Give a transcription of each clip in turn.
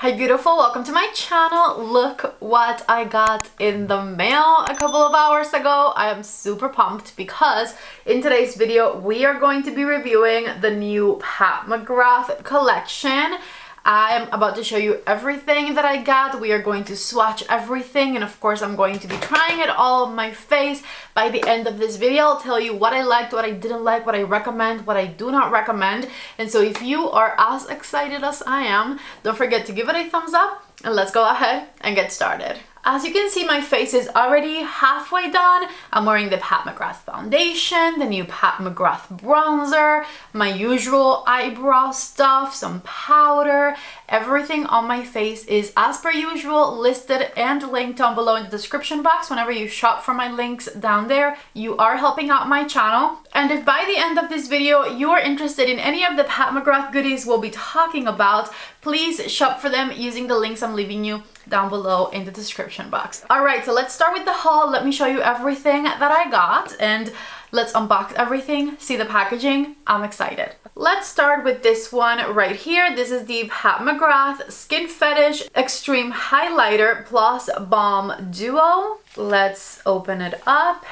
Hi beautiful, welcome to my channel. Look what I got in the mail a couple of hours ago. I am super pumped because in today's video we are going to be reviewing the new Pat McGrath collection. I'm about to show you everything that I got. We are going to swatch everything, and of course I'm going to be trying it all on my face. By the end of this video I'll tell you what I liked, what I didn't like, what I recommend, what I do not recommend. And so if you are as excited as I am, don't forget to give it a thumbs up and let's go ahead and get started. As you can see, my face is already halfway done. I'm wearing the Pat McGrath foundation, the new Pat McGrath bronzer, my usual eyebrow stuff, some powder. Everything on my face is as per usual listed and linked down below in the description box. Whenever you shop for my links down there, you are helping out my channel. And if by the end of this video you are interested in any of the Pat McGrath goodies we'll be talking about, please shop for them using the links I'm leaving you down below in the description box. Alright, so let's start with the haul. Let me show you everything that I got and let's unbox everything, see the packaging. I'm excited. Let's start with this one right here. This is the Pat McGrath Skin Fetish Extreme Highlighter Plus Balm Duo. Let's open it up.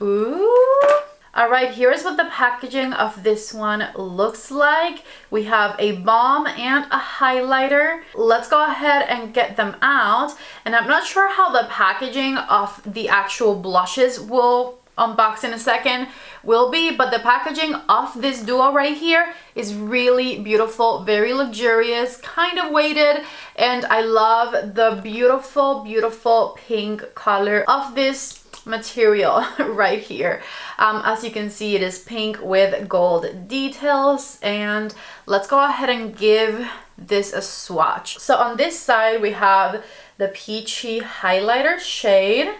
Ooh. Alright, here's what the packaging of this one looks like. We have a balm and a highlighter. Let's go ahead and get them out. And I'm not sure how the packaging of the actual blushes will unbox in a second will be, but the packaging of this duo right here is really beautiful, very luxurious, kind of weighted, and I love the beautiful pink color of this material right here. As you can see, it is pink with gold details, and let's go ahead and give this a swatch. So on this side we have the peachy highlighter shade.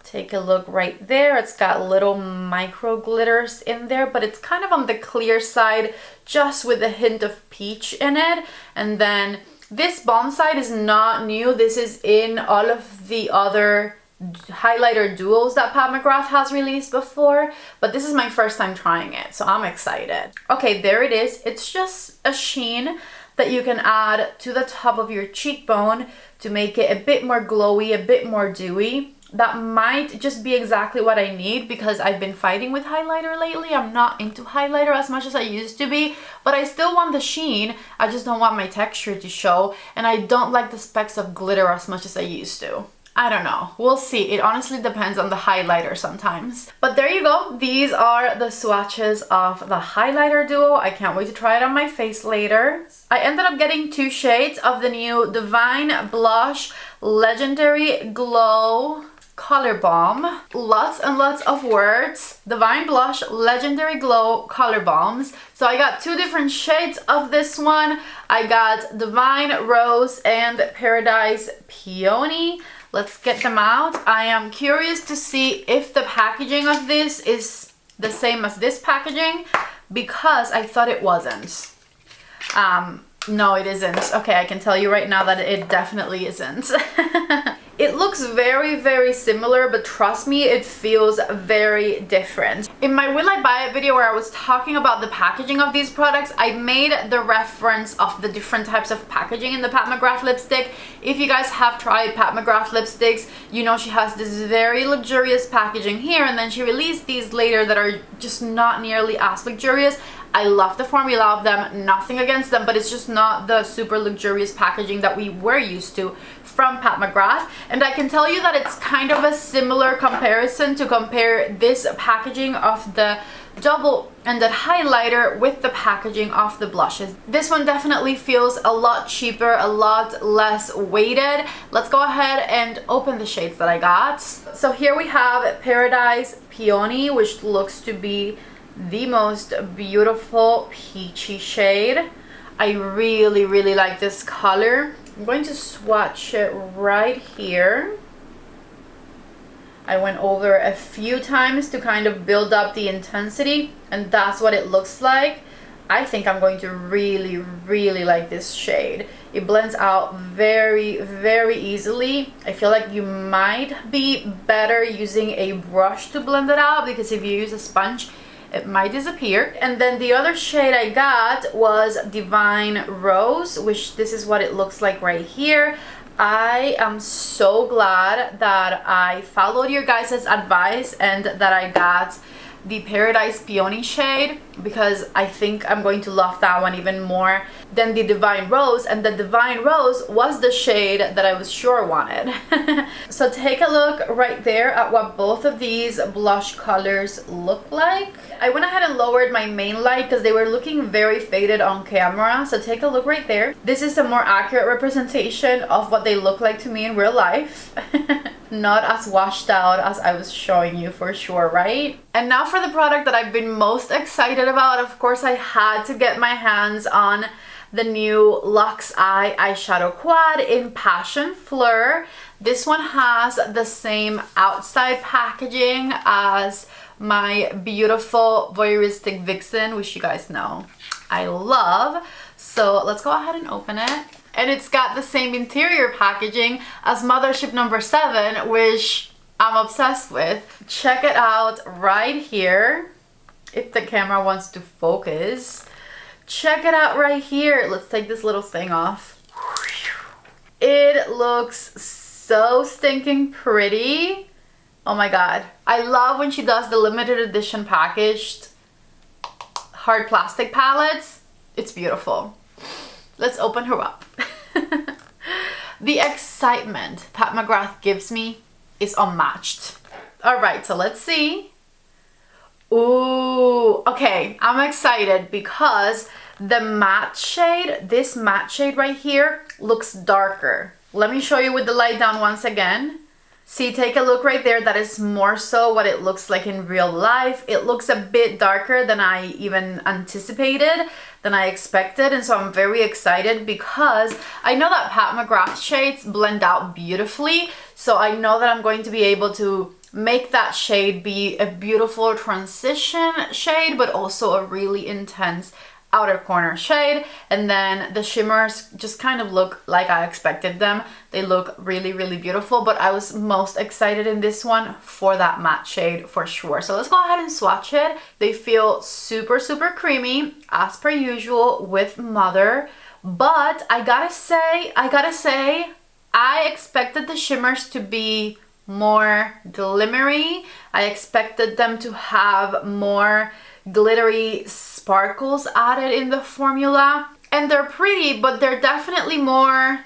Take a look right there. It's got little micro glitters in there, but it's kind of on the clear side, just with a hint of peach in it. And then this balm side is not new. This is in all of the other highlighter duos that Pat McGrath has released before, but this is my first time trying it, so I'm excited. Okay, there it is. It's just a sheen that you can add to the top of your cheekbone to make it a bit more glowy, a bit more dewy. That might just be exactly what I need because I've been fighting with highlighter lately. I'm not into highlighter as much as I used to be, but I still want the sheen. I just don't want my texture to show, and I don't like the specks of glitter as much as I used to. I don't know. We'll see. It honestly depends on the highlighter sometimes. But there you go. These are the swatches of the highlighter duo. I can't wait to try it on my face later. I ended up getting two shades of the new Divine Blush Legendary Glow Color Balm. Lots and lots of words. Divine Blush Legendary Glow Color Balms. So I got two different shades of this one. I got Divine Rose and Paradise Peony. Let's get them out. I am curious to see if the packaging of this is the same as this packaging because I thought it wasn't. No, it isn't. Okay, I can tell you right now that it definitely isn't. It looks very similar, but trust me, it feels very different. In my Will I Buy It video where I was talking about the packaging of these products, I made the reference of the different types of packaging in the Pat McGrath lipstick. If you guys have tried Pat McGrath lipsticks, you know she has this very luxurious packaging here, and then she released these later that are just not nearly as luxurious. I love the formula of them, nothing against them, but it's just not the super luxurious packaging that we were used to from Pat McGrath. And I can tell you that it's kind of a similar comparison to compare this packaging of the double-ended highlighter with the packaging of the blushes. This one definitely feels a lot cheaper, a lot less weighted. Let's go ahead and open the shades that I got. So here we have Paradise Peony, which looks to be the most beautiful peachy shade. I really like this color. I'm going to swatch it right here. I went over a few times to kind of build up the intensity, and that's what it looks like. I think I'm going to really like this shade. It blends out very easily. I feel like you might be better using a brush to blend it out, because if you use a sponge, it might disappear. And then the other shade I got was Divine Rose, which this is what it looks like right here. I am so glad that I followed your guys' advice and that I got the Paradise Peony shade, because I think I'm going to love that one even more than the Divine Rose, and the Divine Rose was the shade that I was sure wanted. So take a look right there at what both of these blush colors look like. I went ahead and lowered my main light because they were looking very faded on camera, so take a look right there. This is a more accurate representation of what they look like to me in real life. Not as washed out as I was showing you, for sure, right? And now for the product that I've been most excited about. Of course, I had to get my hands on the new Luxe Eye eyeshadow quad in Passion Fleur. This one has the same outside packaging as my beautiful Voyeuristic Vixen, which you guys know I love. So let's go ahead and open it. And it's got the same interior packaging as Mothership number 7, which I'm obsessed with. Check it out right here, if the camera wants to focus. Check it out right here. Let's take this little thing off. It looks so stinking pretty. Oh my god. I love when she does the limited edition packaged hard plastic palettes. It's beautiful. Let's open her up. The excitement Pat McGrath gives me is unmatched. Alright, so let's see. Ooh, okay, I'm excited because the matte shade, this matte shade right here, looks darker. Let me show you with the light down once again. See, take a look right there. That is more so what it looks like in real life. It looks a bit darker than I even anticipated, than I expected, and so I'm very excited because I know that Pat McGrath shades blend out beautifully, so I know that I'm going to be able to make that shade be a beautiful transition shade, but also a really intense outer corner shade. And then the shimmers just kind of look like I expected them. They look really, really beautiful, but I was most excited in this one for that matte shade for sure. So let's go ahead and swatch it. They feel super, super creamy as per usual with Mother, but I gotta say, I expected the shimmers to be more glimmery. I expected them to have more glittery sparkles added in the formula, and they're pretty, but they're definitely more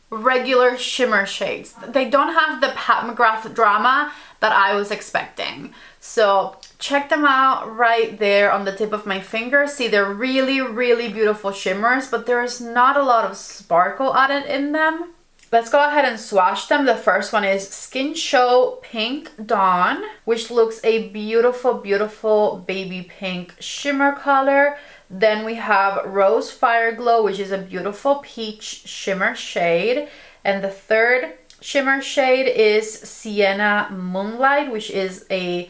regular shimmer shades. They don't have the Pat McGrath drama that I was expecting. So check them out right there on the tip of my finger. See, they're really, really beautiful shimmers, but there's not a lot of sparkle added in them. Let's go ahead and swatch them. The first one is Skin Show Pink Dawn, which looks a beautiful, beautiful baby pink shimmer color. Then we have Rose Fire Glow, which is a beautiful peach shimmer shade. And the third shimmer shade is Sienna Moonlight, which is a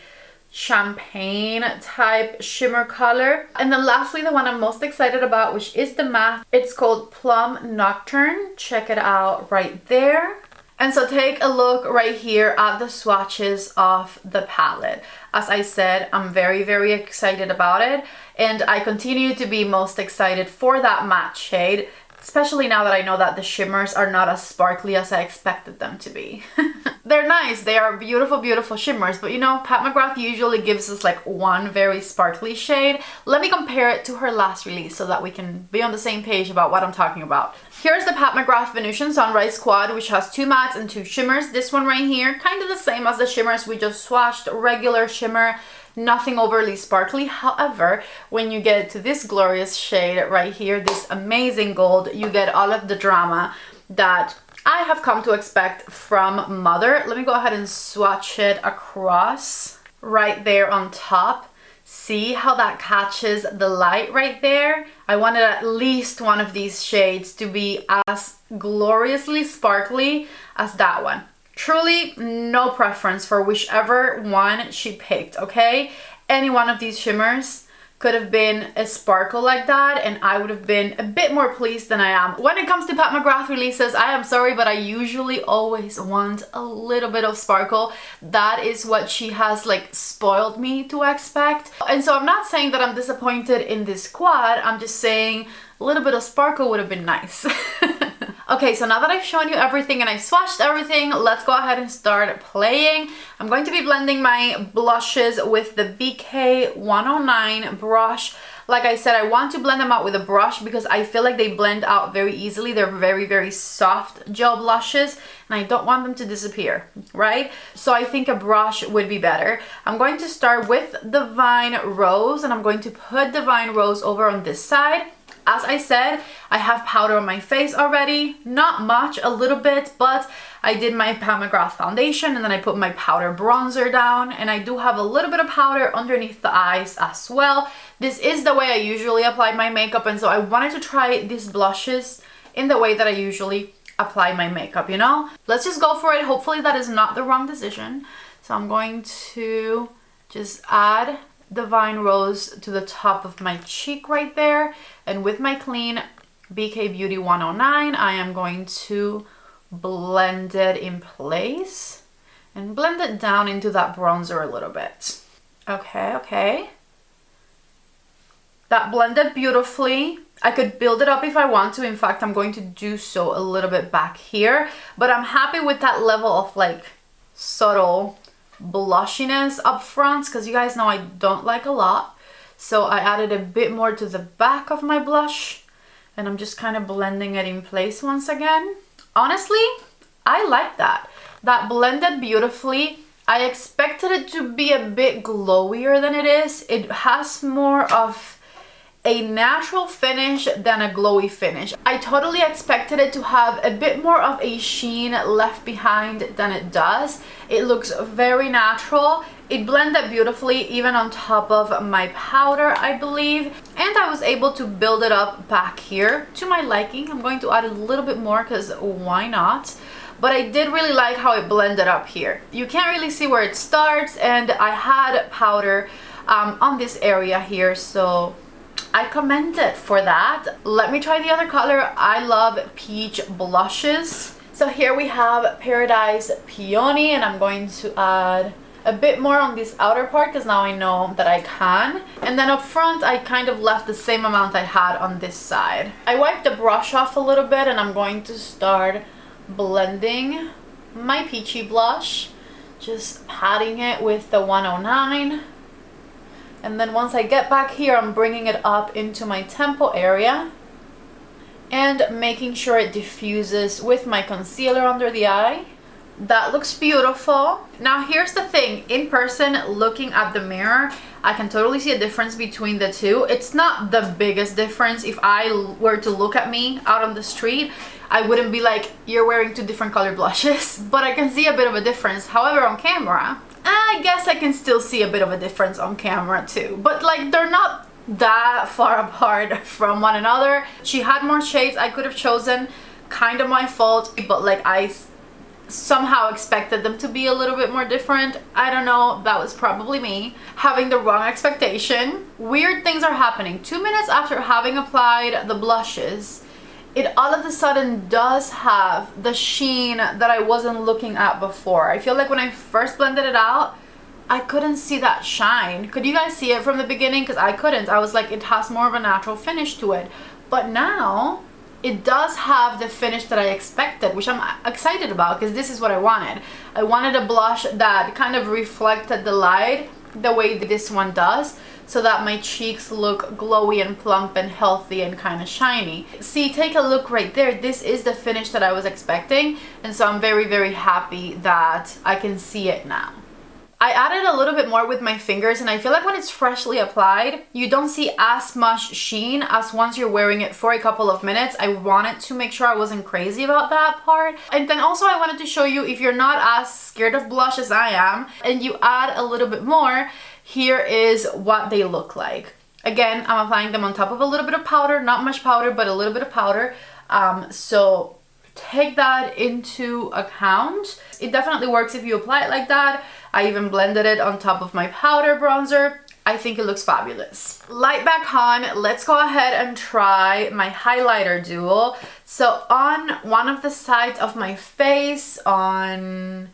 champagne type shimmer color. And then lastly, the one I'm most excited about, which is the matte, it's called Plum Nocturne. Check it out right there. And so take a look right here at the swatches of the palette. As I said, I'm very, very excited about it, and I continue to be most excited for that matte shade, especially now that I know that the shimmers are not as sparkly as I expected them to be. They're nice, they are beautiful, beautiful shimmers, but you know, Pat McGrath usually gives us like one very sparkly shade. Let me compare it to her last release so that we can be on the same page about what I'm talking about. Here's the Pat McGrath Venusian Sunrise Quad, which has 2 mattes and 2 shimmers. This one right here, kind of the same as the shimmers we just swatched, regular shimmer, nothing overly sparkly. However, when you get to this glorious shade right here, this amazing gold, you get all of the drama that I have come to expect from Mother. Let me go ahead and swatch it across right there on top. See how that catches the light right there? I wanted at least one of these shades to be as gloriously sparkly as that one. Truly no preference for whichever one she picked, okay? Any one of these shimmers could have been a sparkle like that, and I would have been a bit more pleased than I am. When it comes to Pat McGrath releases, I am sorry, but I usually always want a little bit of sparkle. That is what she has like spoiled me to expect. And so I'm not saying that I'm disappointed in this quad, I'm just saying a little bit of sparkle would have been nice. Okay, so now that I've shown you everything and I swatched everything, let's go ahead and start playing. I'm going to be blending my blushes with the BK 109 brush. Like I said, I want to blend them out with a brush because I feel like they blend out very easily. They're very, very soft gel blushes and I don't want them to disappear, right? So I think a brush would be better. I'm going to start with Divine Rose and I'm going to put Divine Rose over on this side. As I said, I have powder on my face already. Not much, a little bit, but I did my Pat McGrath foundation and then I put my powder bronzer down, and I do have a little bit of powder underneath the eyes as well. This is the way I usually apply my makeup, and so I wanted to try these blushes in the way that I usually apply my makeup, you know? Let's just go for it. Hopefully that is not the wrong decision. So I'm going to just add Divine Rose to the top of my cheek right there, and with my clean BK Beauty 109 I am going to blend it in place and blend it down into that bronzer a little bit. Okay, that blended beautifully. I could build it up if I want to. In fact, I'm going to do so a little bit back here, but I'm happy with that level of like subtle blushiness up front, because you guys know I don't like a lot, so I added a bit more to the back of my blush and I'm just kind of blending it in place once again. Honestly, I like that. That blended beautifully. I expected it to be a bit glowier than it is. It has more of a natural finish than a glowy finish. I totally expected it to have a bit more of a sheen left behind than it does. It looks very natural. It blended beautifully even on top of my powder, I believe. And I was able to build it up back here to my liking. I'm going to add a little bit more because why not? But I did really like how it blended up here. You can't really see where it starts, and I had powder on this area here, so I commend it for that. Let me try the other color. I love peach blushes. So here we have Paradise Peony, and I'm going to add a bit more on this outer part because now I know that I can. And then up front, I kind of left the same amount I had on this side. I wiped the brush off a little bit and I'm going to start blending my peachy blush. Just patting it with the 109. And then once I get back here, I'm bringing it up into my temple area and making sure it diffuses with my concealer under the eye. That looks beautiful. Now here's the thing, in person, looking at the mirror, I can totally see a difference between the two. It's not the biggest difference. If I were to look at me out on the street, I wouldn't be like, you're wearing two different colored blushes, but I can see a bit of a difference. However, on camera, I guess I can still see a bit of a difference on camera too, but like they're not that far apart from one another. She had more shades I could have chosen, kind of my fault, but like I somehow expected them to be a little bit more different. I don't know, that was probably me having the wrong expectation. Weird things are happening. 2 minutes after having applied the blushes, it all of a sudden does have the sheen that I wasn't looking at before. I feel like when I first blended it out, I couldn't see that shine. Could you guys see it from the beginning? Because I couldn't. I was like, it has more of a natural finish to it. But now, it does have the finish that I expected, which I'm excited about because this is what I wanted. I wanted a blush that kind of reflected the light the way this one does, so that my cheeks look glowy and plump and healthy and kind of shiny. See, take a look right there. This is the finish that I was expecting, and so I'm very, very happy that I can see it now. I added a little bit more with my fingers, and I feel like when it's freshly applied, you don't see as much sheen as once you're wearing it for a couple of minutes. I wanted to make sure I wasn't crazy about that part. And then also I wanted to show you, if you're not as scared of blush as I am, and you add a little bit more, here is what they look like. Again, I'm applying them on top of a little bit of powder, not much powder, but a little bit of powder. So take that into account. It definitely works if you apply it like that. I even blended it on top of my powder bronzer. I think it looks fabulous. Light back on, let's go ahead and try my highlighter duo. So on one of the sides of my face, on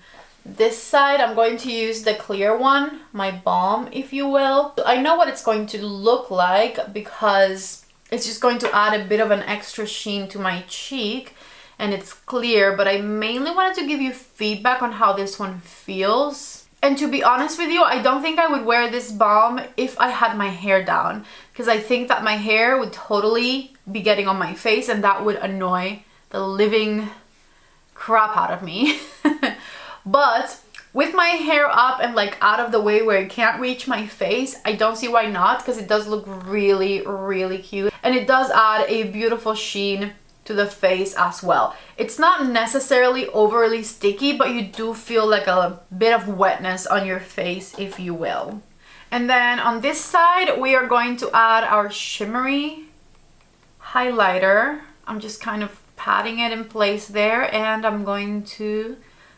this side, I'm going to use the clear one, my Balm, if you will. I know what it's going to look like because it's just going to add a bit of an extra sheen to my cheek, and it's clear, but I mainly wanted to give you feedback on how this one feels. And to be honest with you, I don't think I would wear this balm if I had my hair down, because I think that my hair would totally be getting on my face and that would annoy the living crap out of me. But with my hair up and like out of the way where it can't reach my face, I don't see why not, because it does look really, really cute. And it does add a beautiful sheen to the face as well. It's not necessarily overly sticky, but you do feel like a bit of wetness on your face, if you will. And then on this side, we are going to add our shimmery highlighter. I'm just kind of patting it in place there, and I'm going to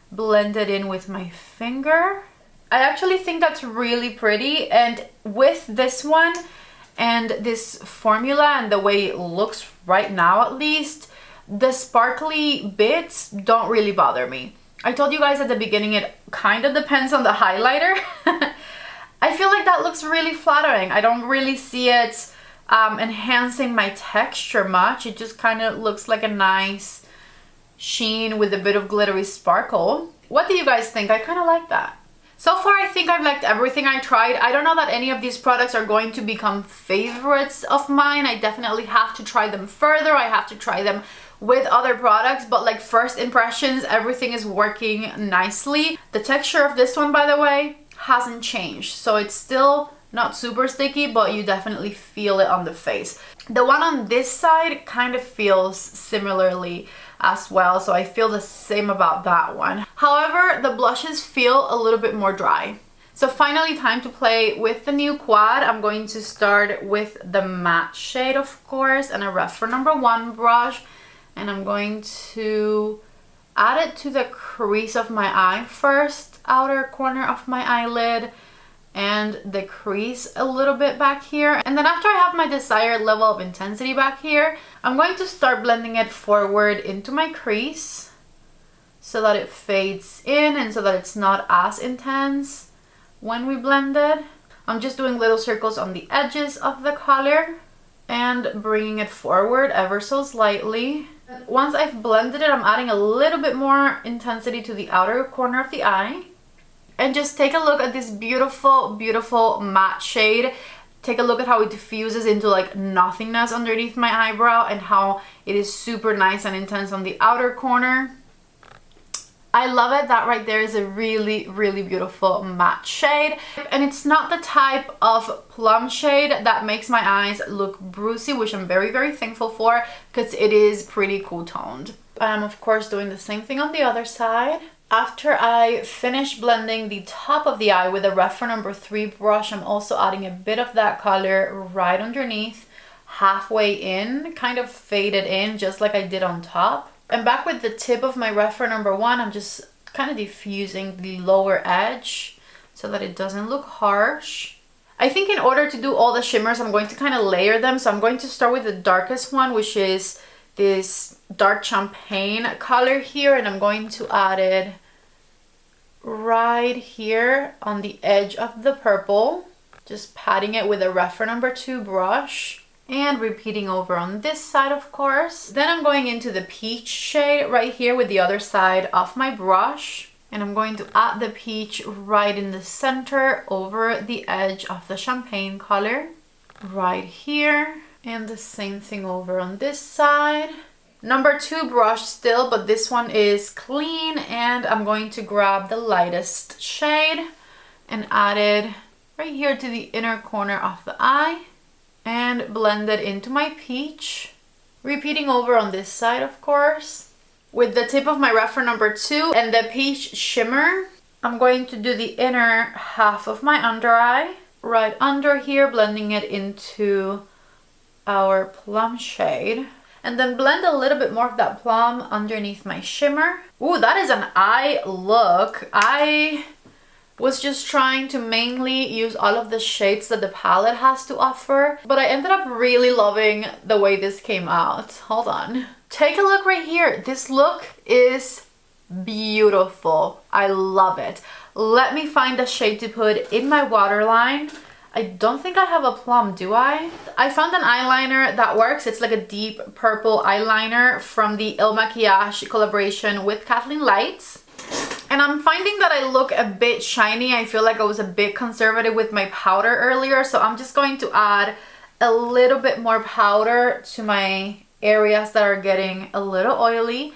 blend it in with my finger. I actually think that's really pretty, and with this one and this formula and the way it looks right now, at least, the sparkly bits don't really bother me. I told you guys at the beginning it kind of depends on the highlighter. I feel like that looks really flattering. I don't really see it enhancing my texture much. It just kind of looks like a nice sheen with a bit of glittery sparkle. What do you guys think? I kind of like that. So far, I think I've liked everything I tried. I don't know that any of these products are going to become favorites of mine. I definitely have to try them further. I have to try them with other products, but like first impressions, everything is working nicely. The texture of this one, by the way, hasn't changed. So it's still not super sticky, but you definitely feel it on the face. The one on this side kind of feels similarly as well, so I feel the same about that one. However, the blushes feel a little bit more dry. So finally, time to play with the new quad. I'm going to start with the matte shade, of course, and a Reference number 1 brush, and I'm going to add it to the crease of my eye first, outer corner of my eyelid, and the crease a little bit back here. And then after I have my desired level of intensity back here, I'm going to start blending it forward into my crease so that it fades in and so that it's not as intense when we blend it. I'm just doing little circles on the edges of the color and bringing it forward ever so slightly. Once I've blended it, I'm adding a little bit more intensity to the outer corner of the eye. And just take a look at this beautiful, beautiful matte shade. Take a look at how it diffuses into like nothingness underneath my eyebrow and how it is super nice and intense on the outer corner. I love it. That right there is a really, really beautiful matte shade. And it's not the type of plum shade that makes my eyes look bruisey, which I'm very, very thankful for because it is pretty cool toned. I'm of course doing the same thing on the other side. After I finish blending the top of the eye with a Reference number 3 brush, I'm also adding a bit of that color right underneath, halfway in, kind of faded in just like I did on top. And back with the tip of my Reference number 1, I'm just kind of diffusing the lower edge so that it doesn't look harsh. I think in order to do all the shimmers, I'm going to kind of layer them. So I'm going to start with the darkest one, which is this dark champagne color here, and I'm going to add it right here on the edge of the purple, just patting it with a Reference number 2 brush and repeating over on this side, of course. Then I'm going into the peach shade right here with the other side of my brush, and I'm going to add the peach right in the center over the edge of the champagne color right here, and the same thing over on this side. Number 2 brush still, but this one is clean, and I'm going to grab the lightest shade and add it right here to the inner corner of the eye and blend it into my peach. Repeating over on this side, of course. With the tip of my Reference number 2 and the peach shimmer, I'm going to do the inner half of my under eye, right under here, blending it into our plum shade. And then blend a little bit more of that plum underneath my shimmer. Ooh, that is an eye look. I was just trying to mainly use all of the shades that the palette has to offer, but I ended up really loving the way this came out. Hold on. Take a look right here. This look is beautiful. I love it. Let me find a shade to put in my waterline. I don't think I have a plum, do I? I found an eyeliner that works. It's like a deep purple eyeliner from the Il Makiage collaboration with Kathleen Lights. And I'm finding that I look a bit shiny. I feel like I was a bit conservative with my powder earlier, so I'm just going to add a little bit more powder to my areas that are getting a little oily.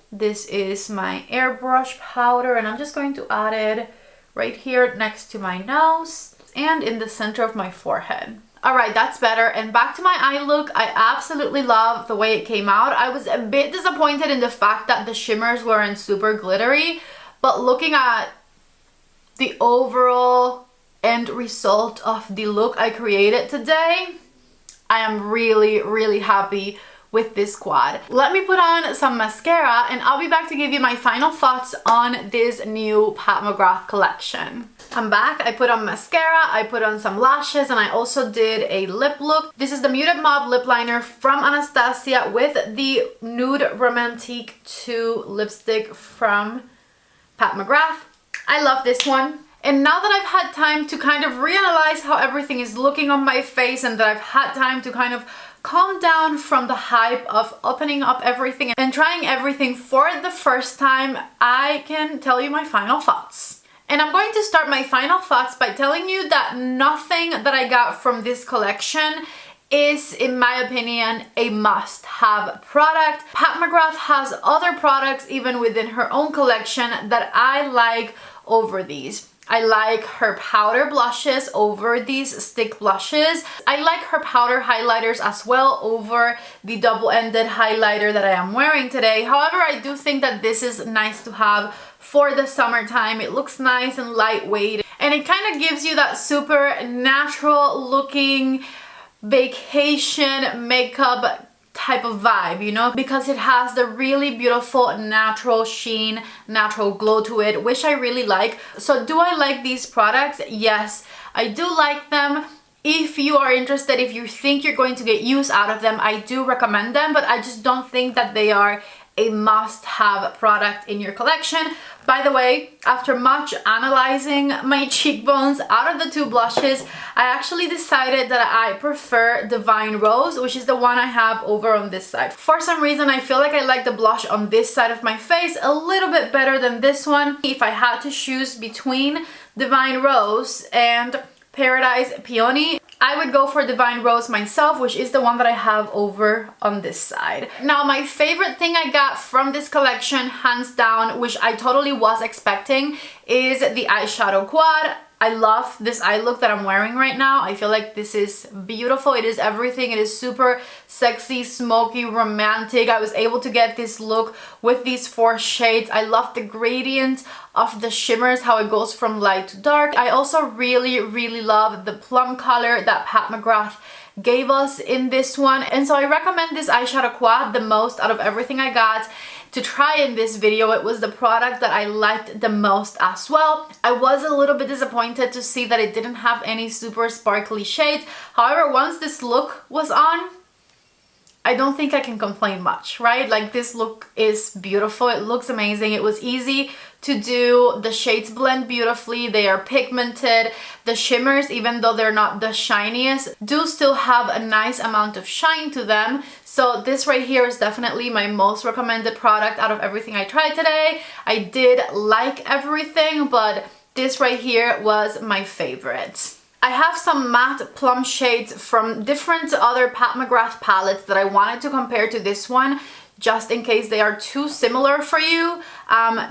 This is my airbrush powder, and I'm just going to add it right here next to my nose and in the center of my forehead. All right, that's better. And back to my eye look. I absolutely love the way it came out. I was a bit disappointed in the fact that the shimmers weren't super glittery, but looking at the overall end result of the look I created today, I am really, really happy with this quad. Let me put on some mascara and I'll be back to give you my final thoughts on this new Pat McGrath collection. I'm back. I put on mascara, I put on some lashes, and I also did a lip look. This is the Muted Mauve lip liner from Anastasia with the Nude Romantique 2 lipstick from Pat McGrath. I love this one. And now that I've had time to kind of reanalyze how everything is looking on my face, and that I've had time to kind of calm down from the hype of opening up everything and trying everything for the first time, I can tell you my final thoughts. And I'm going to start my final thoughts by telling you that nothing that I got from this collection is, in my opinion, a must-have product. Pat McGrath has other products even within her own collection that I like over these. I like her powder blushes over these stick blushes. I like her powder highlighters as well over the double-ended highlighter that I am wearing today. However, I do think that this is nice to have for the summertime. It looks nice and lightweight, and it kind of gives you that super natural looking vacation makeup type of vibe, you know, because it has the really beautiful natural sheen, natural glow to it, which I really like. So do I like these products? Yes, I do like them. If you are interested, if you think you're going to get use out of them, I do recommend them, but I just don't think that they are a must-have product in your collection. By the way, after much analyzing my cheekbones, out of the two blushes, I actually decided that I prefer Divine Rose, which is the one I have over on this side. For some reason, I feel like I like the blush on this side of my face a little bit better than this one. If I had to choose between Divine Rose and Paradise Peony, I would go for Divine Rose myself, which is the one that I have over on this side. Now, my favorite thing I got from this collection, hands down, which I totally was expecting, is the eyeshadow quad. I love this eye look that I'm wearing right now. I feel like this is beautiful. It is everything. It is super sexy, smoky, romantic. I was able to get this look with these 4 shades. I love the gradient of the shimmers, how it goes from light to dark. I also really, really love the plum color that Pat McGrath gave us in this one. And so I recommend this eyeshadow quad the most out of everything I got to try in this video. It was the product that I liked the most as well. I was a little bit disappointed to see that it didn't have any super sparkly shades. However, once this look was on, I don't think I can complain much, right? Like, this look is beautiful. It looks amazing. It was easy to do. The shades blend beautifully. They are pigmented. The shimmers, even though they're not the shiniest, do still have a nice amount of shine to them. So this right here is definitely my most recommended product out of everything I tried today. I did like everything, but this right here was my favorite. I have some matte plum shades from different other Pat McGrath palettes that I wanted to compare to this one, just in case they are too similar for you.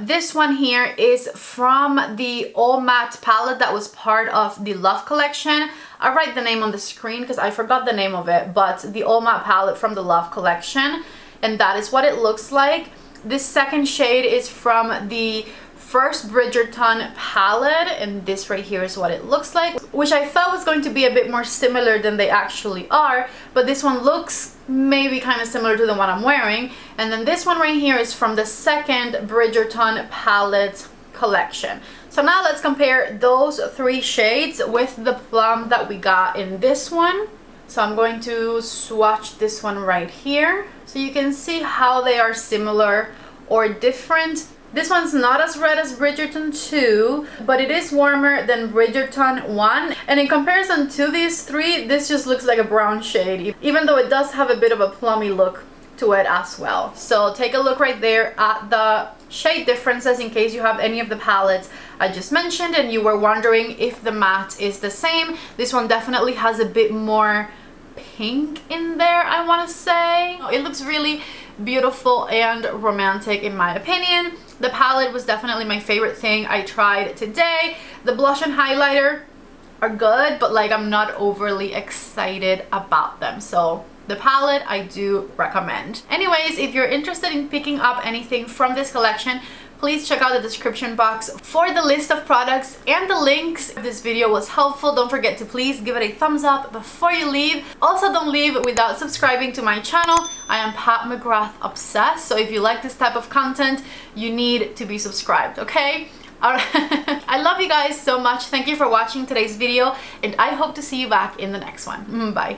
This one here is from the All Matte palette that was part of the Love collection. I'll write the name on the screen because I forgot the name of it, but the All Matte palette from the Love collection, and that is what it looks like. This second shade is from the first Bridgerton palette, and this right here is what it looks like, which I thought was going to be a bit more similar than they actually are, but this one looks maybe kind of similar to the one I'm wearing. And then this one right here is from the second Bridgerton palette collection. So now let's compare those 3 shades with the plum that we got in this one. So I'm going to swatch this one right here so you can see how they are similar or different. This one's not as red as Bridgerton 2, but it is warmer than Bridgerton 1. And in comparison to these 3, this just looks like a brown shade, even though it does have a bit of a plummy look to it as well. So take a look right there at the shade differences in case you have any of the palettes I just mentioned and you were wondering if the matte is the same. This one definitely has a bit more pink in there, I want to say. It looks really beautiful and romantic in my opinion. The palette was definitely my favorite thing I tried today. The blush and highlighter are good, but like I'm not overly excited about them. So the palette I do recommend. Anyways, if you're interested in picking up anything from this collection, please check out the description box for the list of products and the links. If this video was helpful, don't forget to please give it a thumbs up before you leave. Also, don't leave without subscribing to my channel. I am Pat Mcgrath Obsessed, so if you like this type of content, you need to be subscribed, okay? Alright. I love you guys so much. Thank you for watching today's video, and I hope to see you back in the next one. Bye.